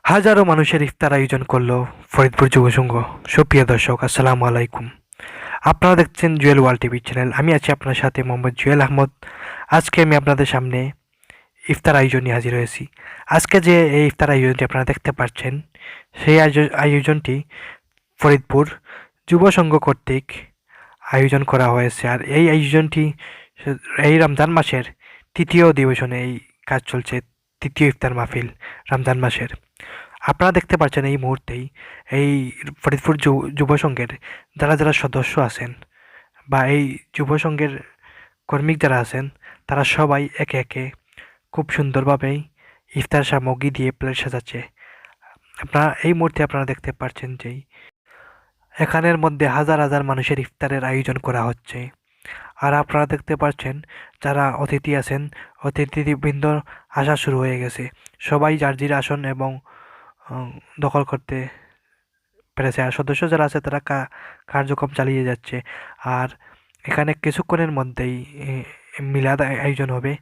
হাজারো মানুষের ইফতার আয়োজন করলো ফরিদপুর যুব সংঘ। সুপ্রিয় দর্শক, আসসালামু আলাইকুম। আপনারা দেখছেন জুয়েল ওয়ার্ল্ড টিভি চ্যানেল। আমি আছি আপনার সাথে মোহাম্মদ জুয়েল আহমদ। আজকে আমি আপনাদের সামনে ইফতার আয়োজন নিয়ে হাজির হয়েছি। আজকে যে এই ইফতার আয়োজনটি আপনারা দেখতে পাচ্ছেন, সেই আয়োজনটি ফরিদপুর যুব সংঘ কর্তৃক আয়োজন করা হয়েছে। আর এই আয়োজনটি এই রমজান মাসের তৃতীয় অধিবেশনে এই কাজ চলছে, তৃতীয় ইফতার মাহফিল রমজান মাসের। আপনারা দেখতে পাচ্ছেন এই মুহূর্তেই এই ফরিদপুর যুব সংঘের যারা যারা সদস্য আছেন বা এই যুব সংঘের কর্মী যারা আছেন, তারা সবাই একে একে খুব সুন্দরভাবেই ইফতার সামগ্রী দিয়ে প্লেট সাজাচ্ছে। এই মুহূর্তে আপনারা দেখতে পাচ্ছেন যে এখানের মধ্যে হাজার হাজার মানুষের ইফতারের আয়োজন করা হচ্ছে। আর আপনারা দেখতে পাচ্ছেন যারা অতিথি আছেন, অতিথিবৃন্দ আসা শুরু হয়ে গেছে। সবাই যার যার আসন এবং দখল করতে পেরেছে। আর সদস্য যারা আছে তারা কার্যক্রম চালিয়ে যাচ্ছে। আর এখানে কিছুক্ষণের মধ্যেই মিলাদ আয়োজন হবে।